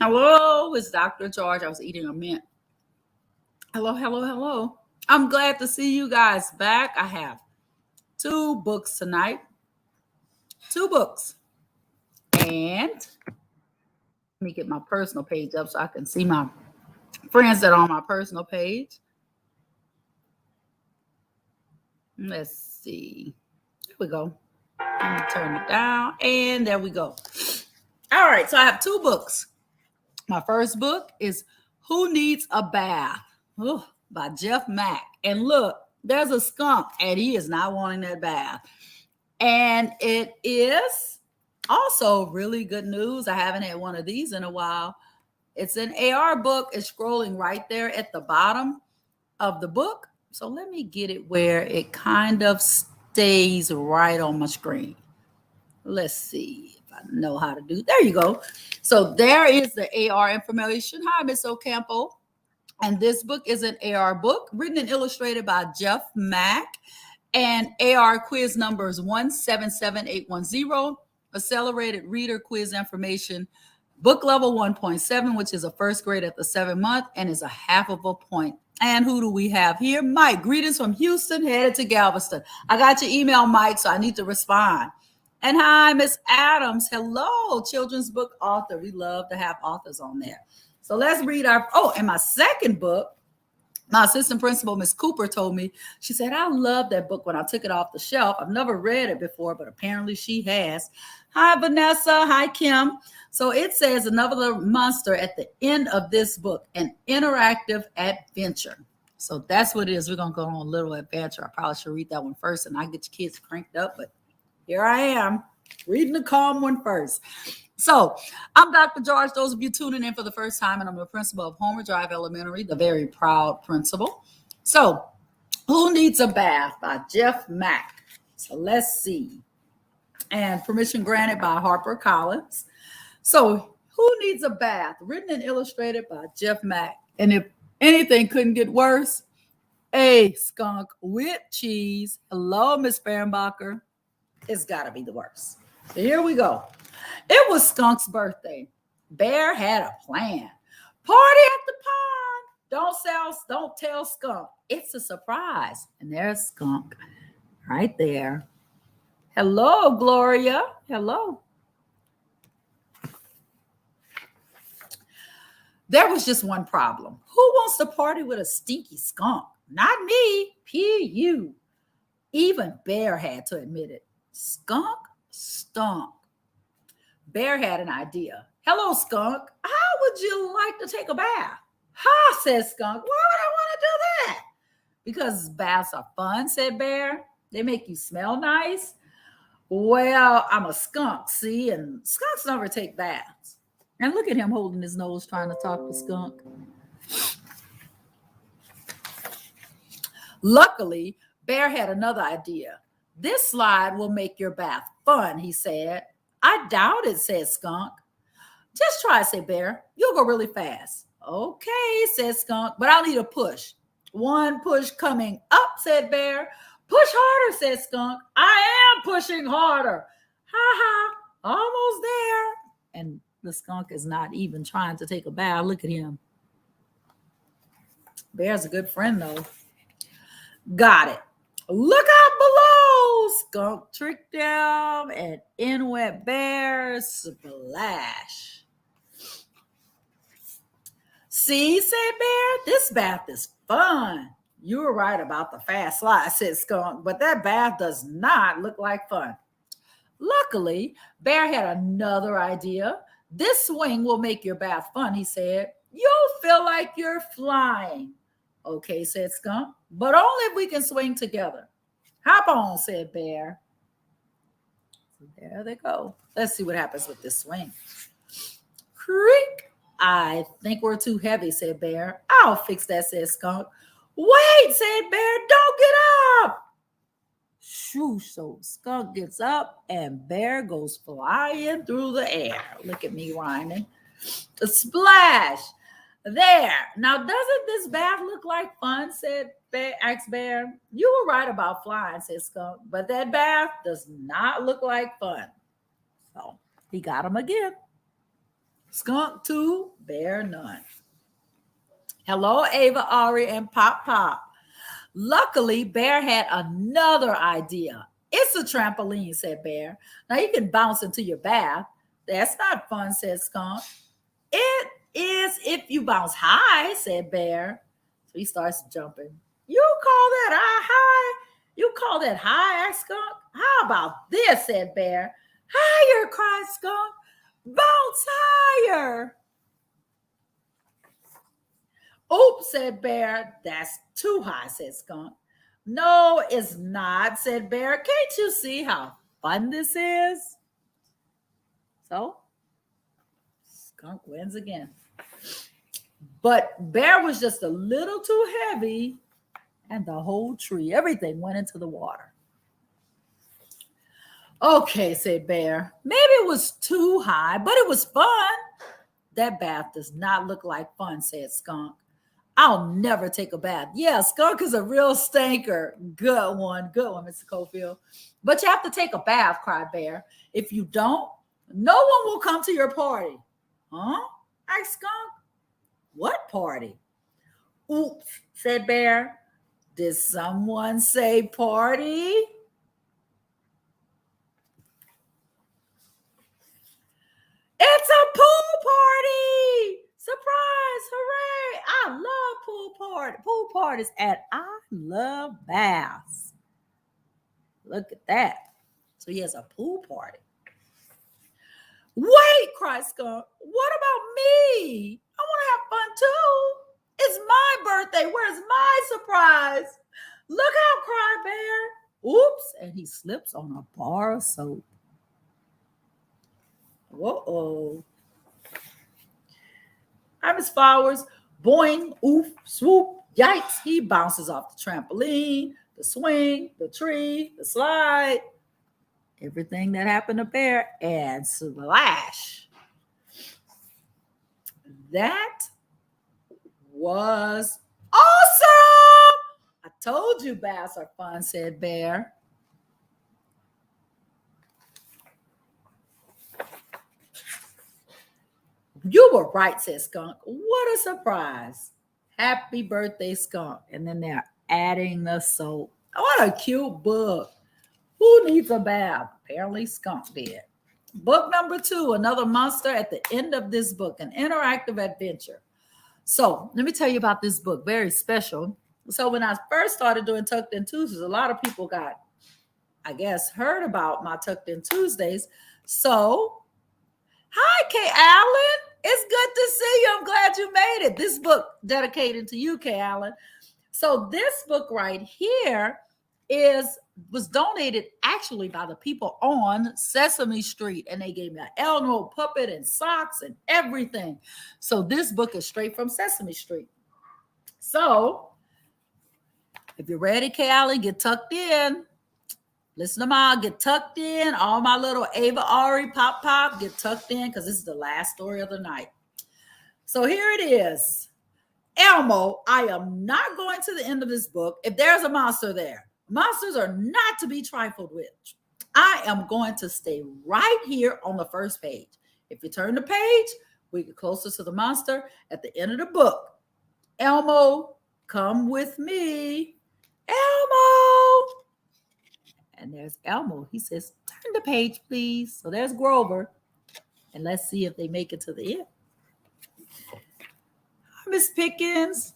Hello, it's Dr. George. I was eating a mint. Hello, hello, hello. I'm glad to see you guys back. I have two books tonight. Two books. And let me get my personal page up so I can see my friends that are on my personal page. Let's see. Here we go. Let me turn it down. And there we go. All right, so I have two books. My first book is Who Needs a Bath? By Jeff Mack. And look, there's a skunk, and he is not wanting that bath. And it is also really good news. I haven't had one of these in a while. It's an AR book. It's scrolling right there at the bottom of the book. So let me get it where it kind of stays right on my screen. Let's see if I know how to do. There you go. So there is the AR information. Hi, Miss Ocampo. And this book is an AR book written and illustrated by Jeff Mack. And AR quiz number is 177810. Accelerated reader quiz information. Book level 1.7, which is a first grade at the 7th month and is a half of a point. And who do we have here? Mike. Greetings from Houston, headed to Galveston. I got your email, Mike, so I need to respond. And hi, Miss Adams. Hello, children's book author. We love to have authors on there. So let's read and my second book, my assistant principal, Miss Cooper, told me, she said, I love that book when I took it off the shelf. I've never read it before, but apparently she has. Hi, Vanessa. Hi, Kim. So it says another monster at the end of this book, an interactive adventure. So that's what it is. We're going to go on a little adventure. I probably should read that one first and I get your kids cranked up, but here I am reading the calm one first. So I'm Dr. George. Those of you tuning in for the first time, and I'm the principal of Homer Drive Elementary, the very proud principal. So Who Needs a Bath by Jeff Mack. So let's see. And permission granted by HarperCollins. So Who Needs a Bath? Written and illustrated by Jeff Mack. And if anything couldn't get worse, a skunk with cheese. Hello, Miss Fehrenbacher. It's got to be the worst. So here we go. It was Skunk's birthday. Bear had a plan. Party at the pond. Don't tell Skunk. It's a surprise. And there's Skunk right there. Hello, Gloria. Hello. There was just one problem. Who wants to party with a stinky skunk? Not me. P.U. Even Bear had to admit it. Skunk stunk. Bear had an idea. Hello, Skunk. How would you like to take a bath? Ha, said Skunk. Why would I want to do that? Because baths are fun, said Bear. They make you smell nice. Well, I'm a skunk, see, and skunks never take baths. And look at him holding his nose trying to talk to Skunk. Luckily, Bear had another idea. This slide will make your bath fun, he said. I doubt it, said Skunk. Just try, said Bear. You'll go really fast. Okay, said Skunk, but I'll need a push. One push coming up, said Bear. Push harder, said Skunk. I am pushing harder. Ha ha, almost there. And the skunk is not even trying to take a bath. Look at him. Bear's a good friend, though. Got it. Look out below. Skunk tricked them and in went Bear. Splash. See, said Bear, this bath is fun. You were right about the fast slide, said Skunk, but that bath does not look like fun. Luckily, Bear had another idea. This swing will make your bath fun, he said. You'll feel like you're flying. Okay, said Skunk, but only if we can swing together. Hop on, said Bear. There they go. Let's see what happens with this swing. Creak. I think we're too heavy, said Bear. I'll fix that, said Skunk. Wait, said Bear. Don't get up. Shoo, so Skunk gets up and Bear goes flying through the air. Look at me rhyming. A splash. There. Now, doesn't this bath look like fun, said Bear, asked Bear. You were right about flying, said Skunk, but that bath does not look like fun. So he got him again. Skunk 2, bear none. Hello, Ava, Ari, and Pop Pop. Luckily, Bear had another idea. It's a trampoline, said Bear. Now you can bounce into your bath. That's not fun, said Skunk. It is if you bounce high, said Bear. So he starts jumping. You call that high? You call that high, asked Skunk? How about this, said Bear. Higher, cried Skunk. Bounce higher. Oops, said Bear. That's too high, said Skunk. No, it's not, said Bear. Can't you see how fun this is? So, Skunk wins again. But Bear was just a little too heavy, and the whole tree, everything went into the water. Okay, said Bear. Maybe it was too high, but it was fun. That bath does not look like fun, said Skunk. I'll never take a bath. Yeah, Skunk is a real stinker. Good one, Mr. Cofield. But you have to take a bath, cried Bear. If you don't, no one will come to your party. Huh? Asked Skunk. What party? Oops, said Bear. Did someone say party? It's a pool party! Surprise! Hooray! I love pool parties, and I love baths. Look at that. So he has a pool party. Wait, cried Skunk. What about me? I want to have fun too. It's my birthday. Where's my surprise? Look out, cried Bear. Oops, and he slips on a bar of soap. Whoa. Hi, Miss Flowers. Boing, oof, swoop, yikes. He bounces off the trampoline, the swing, the tree, the slide. Everything that happened to Bear, and splash. That was awesome. I told you baths are fun, said Bear. You were right, said Skunk. What a surprise. Happy birthday, Skunk. And then they're adding the soap. What a cute book. Who needs a bath? Apparently Skunk did. Book number 2, another monster at the end of this book, an interactive adventure. So let me tell you about this book, very special. So when I first started doing Tucked In Tuesdays, a lot of people got, I guess, heard about my Tucked In Tuesdays. So, hi, Kay Allen. It's good to see you. I'm glad you made it. This book dedicated to you, Kay Allen. So this book right here was donated actually by the people on Sesame Street, and they gave me an Elmo puppet and socks and everything. So this book is straight from Sesame Street. So if you're ready, Kay Allen, get tucked in. Listen to my get tucked in. All my little Ava, Ari, Pop, get tucked in because this is the last story of the night. So here it is. Elmo, I am not going to the end of this book if there's a monster there. Monsters are not to be trifled with. I am going to stay right here on the first page. If you turn the page, we get closer to the monster at the end of the book. Elmo, come with me. Elmo. And there's Elmo. He says, turn the page, please. So there's Grover. And let's see if they make it to the end. Miss Pickens.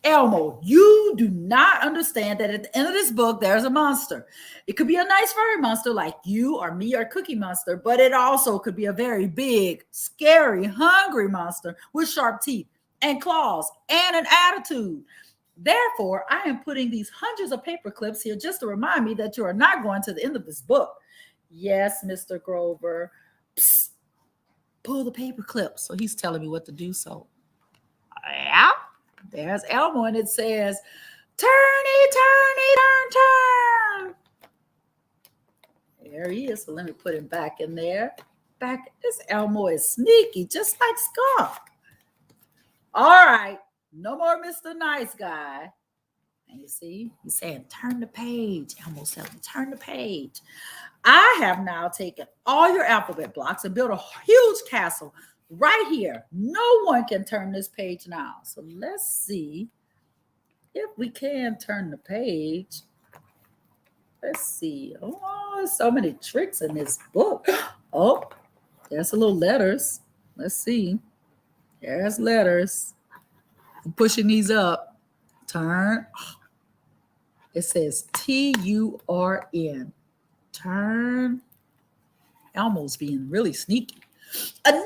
Elmo, you do not understand that at the end of this book, there's a monster. It could be a nice furry monster like you or me or Cookie Monster, but it also could be a very big, scary, hungry monster with sharp teeth and claws and an attitude. Therefore, I am putting these hundreds of paper clips here just to remind me that you are not going to the end of this book. Yes, Mr. Grover. Psst, pull the paper clips. So he's telling me what to do. So, yeah. There's Elmo, and it says, turny, turn, turn. There he is. So let me put him back in there. This Elmo is sneaky, just like Skunk. All right. No more Mr. Nice Guy. And you see, he's saying, turn the page. Elmo said, turn the page. I have now taken all your alphabet blocks and built a huge castle right here. No one can turn this page now. So let's see if we can turn the page. Let's see. Oh, so many tricks in this book. Oh, there's a little letters. Let's see. There's letters. I'm pushing these up. Turn. It says TURN. Turn. Elmo's being really sneaky. Enough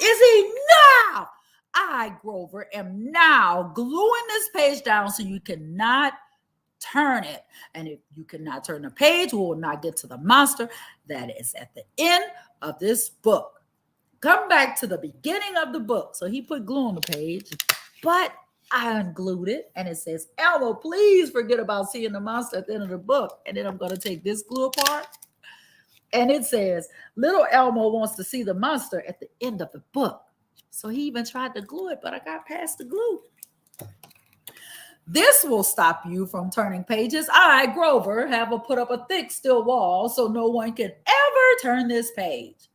is enough. I, Grover, am now gluing this page down so you cannot turn it. And if you cannot turn the page, we will not get to the monster that is at the end of this book. Come back to the beginning of the book. So he put glue on the page, but I unglued it and it says, Elmo, please forget about seeing the monster at the end of the book. And then I'm going to take this glue apart. And it says, little Elmo wants to see the monster at the end of the book. So he even tried to glue it, but I got past the glue. This will stop you from turning pages. I, Grover, have put up a thick steel wall so no one can ever turn this page.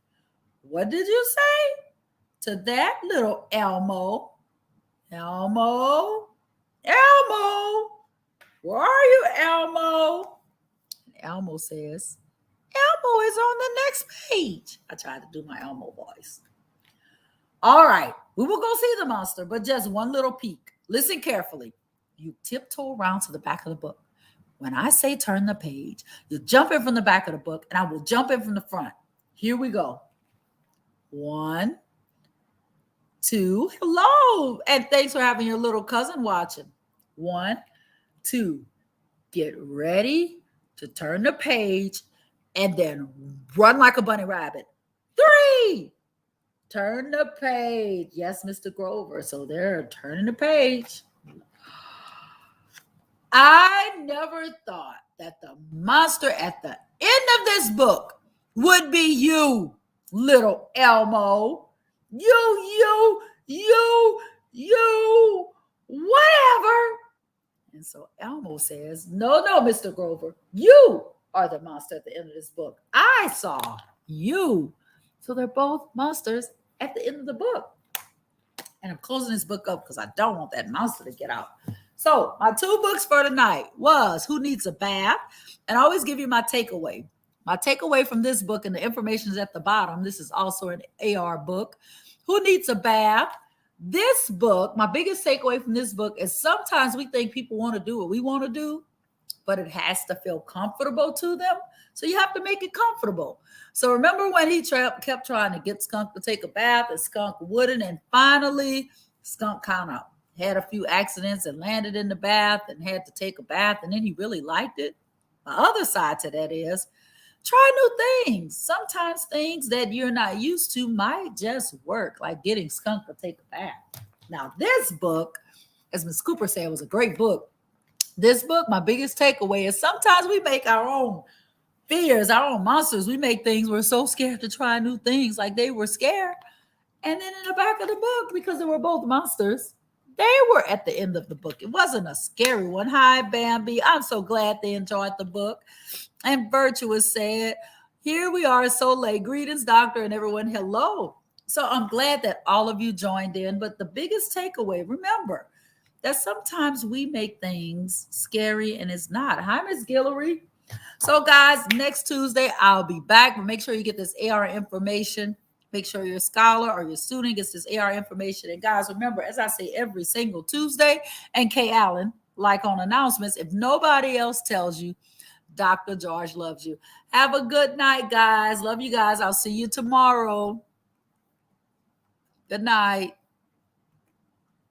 What did you say? To that, little Elmo. Elmo. Elmo. Where are you, Elmo? And Elmo says, Elmo is on the next page. I tried to do my Elmo voice. All right, we will go see the monster, but just one little peek. Listen carefully. You tiptoe around to the back of the book. When I say turn the page, you jump in from the back of the book, and I will jump in from the front. Here we go. 1, 2. Hello, and thanks for having your little cousin watching. 1, 2. Get ready to turn the page, and then run like a bunny rabbit. 3. Turn the page. Yes, Mr. Grover. So they're turning the page. I never thought that the monster at the end of this book would be you, little Elmo. You, whatever. And so Elmo says, no, Mr. Grover, you are the monster at the end of this book. I saw you. So they're both monsters at the end of the book. And I'm closing this book up because I don't want that monster to get out. So my 2 books for tonight was Who Needs a Bath? And I always give you my takeaway. My takeaway from this book, and the information is at the bottom. This is also an AR book. Who Needs a Bath? This book, my biggest takeaway from this book is sometimes we think people want to do what we want to do, but it has to feel comfortable to them. So you have to make it comfortable. So remember when he kept trying to get Skunk to take a bath, and Skunk wouldn't, and finally Skunk kind of had a few accidents and landed in the bath and had to take a bath, and then he really liked it. The other side to that is try new things. Sometimes things that you're not used to might just work, like getting Skunk to take a bath. Now, this book, as Ms. Cooper said, was a great book. This book, my biggest takeaway is sometimes we make our own fears, our own monsters. We make things, we're so scared to try new things, like they were scared. And then in the back of the book, because they were both monsters, they were at the end of the book. It wasn't a scary one. Hi, Bambi. I'm so glad they enjoyed the book. And Virtuous said, here we are so late. Greetings, doctor, and everyone. Hello. So I'm glad that all of you joined in. But the biggest takeaway, remember that sometimes we make things scary and it's not. Hi, Miss Guillory. So guys, next Tuesday, I'll be back. But make sure you get this AR information. Make sure your scholar or your student gets this AR information. And guys, remember, as I say every single Tuesday, and Kay Allen, like on announcements, if nobody else tells you, Dr. George loves you. Have a good night, guys. Love you guys. I'll see you tomorrow. Good night.